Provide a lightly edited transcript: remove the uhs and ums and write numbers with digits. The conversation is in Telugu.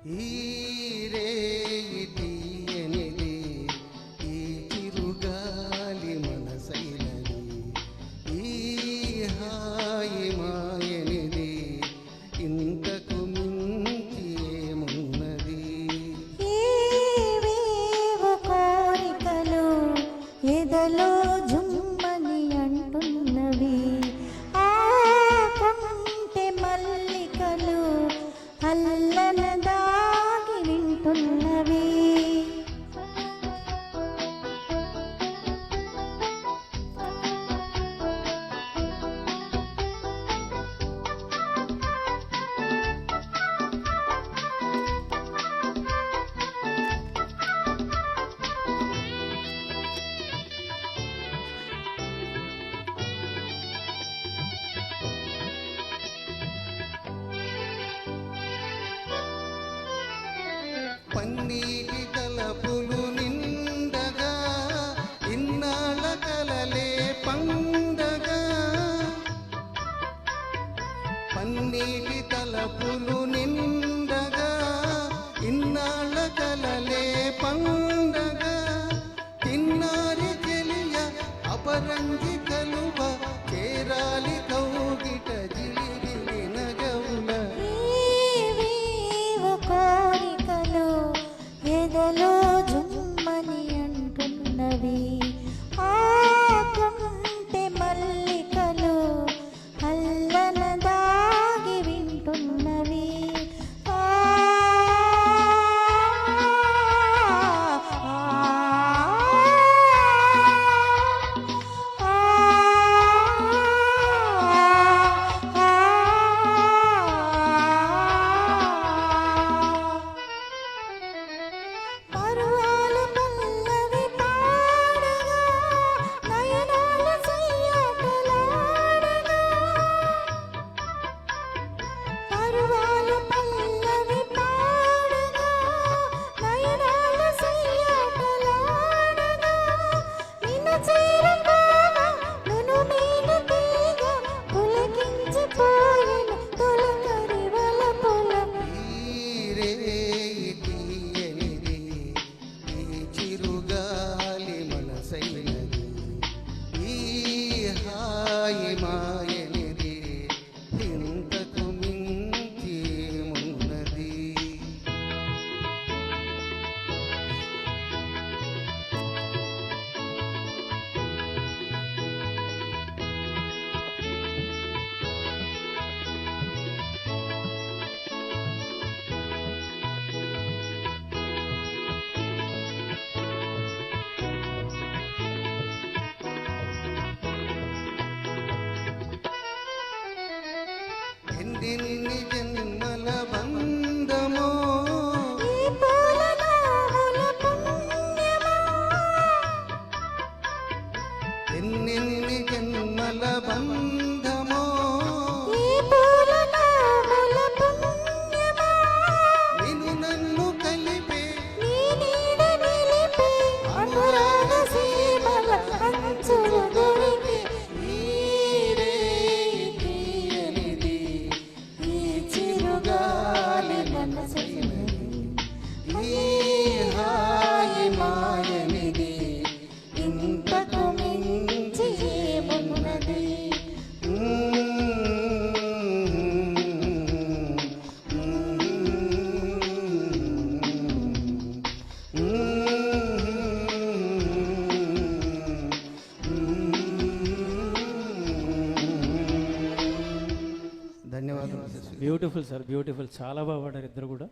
ఈ రేయి తీయనిది, ఈ చిరుగాలి మనసైనది, ఈ హాయి మాయనిది, ఇంతకు మించి ఏమున్నది? ఏవేవో కోరికలు ఎదలో జుమ్మని అంటున్నవి, ఆ కొంటె మల్లికలు అల్లన దాగి వింటున్నవి. పన్నీటి తలపులు నిండగా, ఇన్నాళ్ళ కలలే పండగా. పన్నీటి తలపులు నిండగా, ఇన్నాళ్ళ కలలే పండగా. తిన్నారి చెలియ అపరంజి కలువ, చేరాలి కౌగిట జిలిబిలి నగవుల. ఏవేవో కోరికలు ఎదలో జుమ్మని అంటున్నవి, ఆ కొంటె మల్లికలు అల్లన దాగి వింటున్నవి. పరువాలు పల్లవి పాడగా, నయనాల సయ్యాటలాడగా. పరువాలు పల్లవి పాడగా, నయనాల సయ్యాటలాడగా. నిన్ను చేరుకోగా నన్ను నేను తీగ, పులకించిపోయెను తొలకరి వలపుల. ఈ రేయి తీయనిది, ఈ చిరుగాలి మనసైనది, ఈ హాయి మాయనిది, ఇంతకు మించి ఏమున్నది? ఎన్ని జన్మల బంధమో, ఈ పూల నవ్వుల పుణ్యమా, ఎన్నెన్ని జన్మల బంధమో. ఈ పూల నవ్వుల పుణ్యమా. నిన్ను నన్ను కలిపే నీ నీడ నిలిపే అనురాగ సీమల అంచులు దొరికే. ఈ రేయి తీయనిది, ఈ చిరుగాలి మనసైనది, ఈ హాయి మాయనిది, ఇంతకు మించి ఏమున్నది? ధన్యవాదాలు. Beautiful sir, beautiful. చాలా బాగా పాడారు ఇద్దరు కూడా.